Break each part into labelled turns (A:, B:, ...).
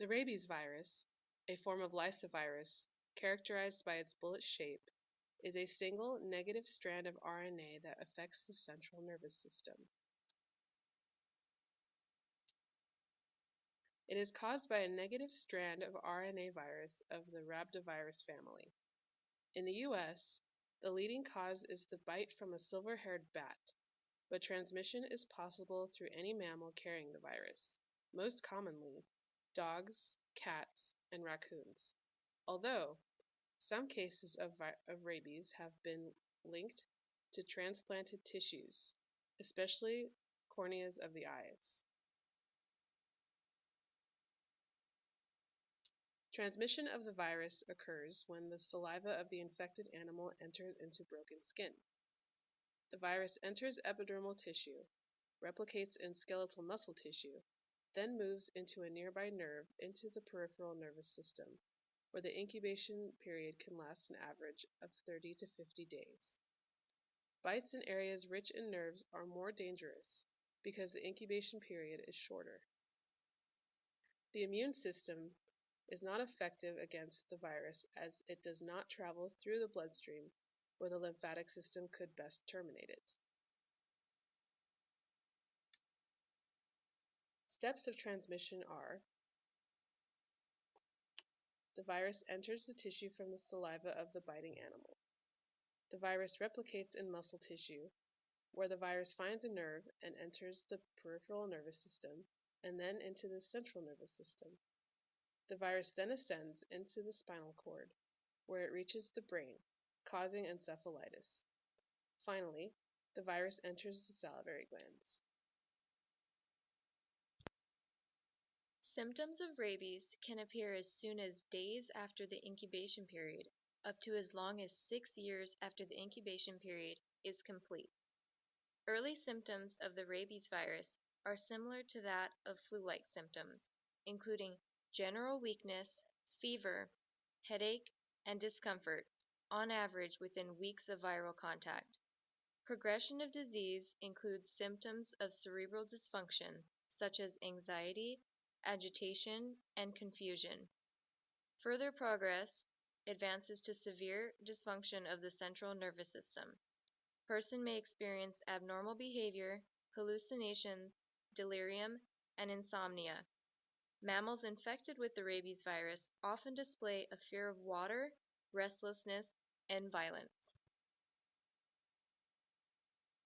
A: The rabies virus, a form of lysovirus characterized by its bullet shape, is a single negative strand of RNA that affects the central nervous system. It is caused by a negative strand of RNA virus of the Rabies family. In the US, the leading cause is the bite from a silver-haired bat, but transmission is possible through any mammal carrying the virus, most commonly dogs, cats, and raccoons, although some cases of rabies have been linked to transplanted tissues, especially corneas of the eyes. Transmission of the virus occurs when the saliva of the infected animal enters into broken skin. The virus enters epidermal tissue, replicates in skeletal muscle tissue, then moves into a nearby nerve into the peripheral nervous system, where the incubation period can last an average of 30 to 50 days. Bites in areas rich in nerves are more dangerous because the incubation period is shorter. The immune system is not effective against the virus as it does not travel through the bloodstream where the lymphatic system could best terminate it. Steps of transmission are: the virus enters the tissue from the saliva of the biting animal. The virus replicates in muscle tissue, where the virus finds a nerve and enters the peripheral nervous system and then into the central nervous system. The virus then ascends into the spinal cord, where it reaches the brain, causing encephalitis. Finally, the virus enters the salivary glands.
B: Symptoms of rabies can appear as soon as days after the incubation period, up to as long as 6 years after the incubation period is complete. Early symptoms of the rabies virus are similar to that of flu-like symptoms, including general weakness, fever, headache, and discomfort, on average within weeks of viral contact. Progression of disease includes symptoms of cerebral dysfunction, such as anxiety, agitation, and confusion. Further progress advances to severe dysfunction of the central nervous system. Person may experience abnormal behavior, hallucinations, delirium, and insomnia. Mammals infected with the rabies virus often display a fear of water, restlessness, and violence.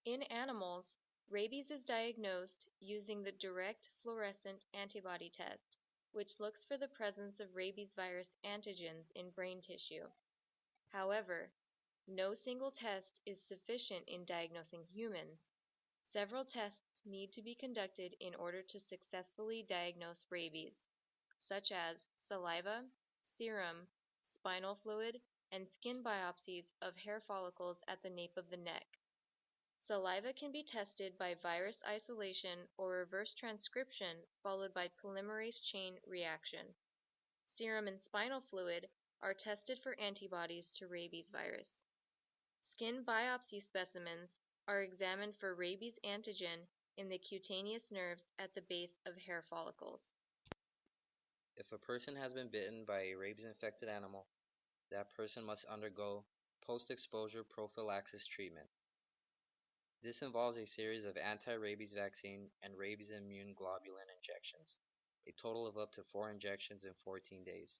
B: In animals, rabies is diagnosed using the direct fluorescent antibody test, which looks for the presence of rabies virus antigens in brain tissue. However, no single test is sufficient in diagnosing humans. Several tests need to be conducted in order to successfully diagnose rabies, such as saliva, serum, spinal fluid, and skin biopsies of hair follicles at the nape of the neck. Saliva can be tested by virus isolation or reverse transcription followed by polymerase chain reaction. Serum and spinal fluid are tested for antibodies to rabies virus. Skin biopsy specimens are examined for rabies antigen in the cutaneous nerves at the base of hair follicles.
C: If a person has been bitten by a rabies-infected animal, that person must undergo post-exposure prophylaxis treatment. This involves a series of anti-rabies vaccine and rabies immune globulin injections, a total of up to 4 injections in 14 days.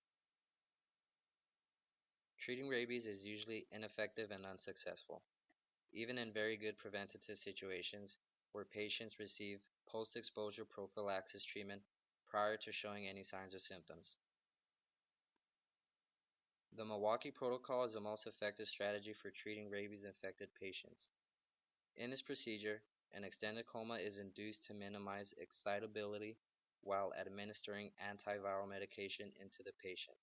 C: Treating rabies is usually ineffective and unsuccessful, even in very good preventative situations where patients receive post-exposure prophylaxis treatment prior to showing any signs or symptoms. The Milwaukee Protocol is the most effective strategy for treating rabies-infected patients. In this procedure, an extended coma is induced to minimize excitability while administering antiviral medication into the patient.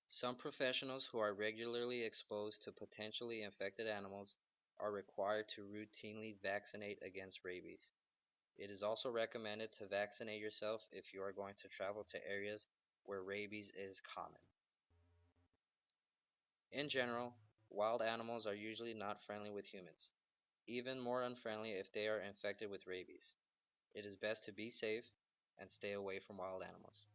C: Some professionals who are regularly exposed to potentially infected animals are required to routinely vaccinate against rabies. It is also recommended to vaccinate yourself if you are going to travel to areas where rabies is common. In general, wild animals are usually not friendly with humans, even more unfriendly if they are infected with rabies. It is best to be safe and stay away from wild animals.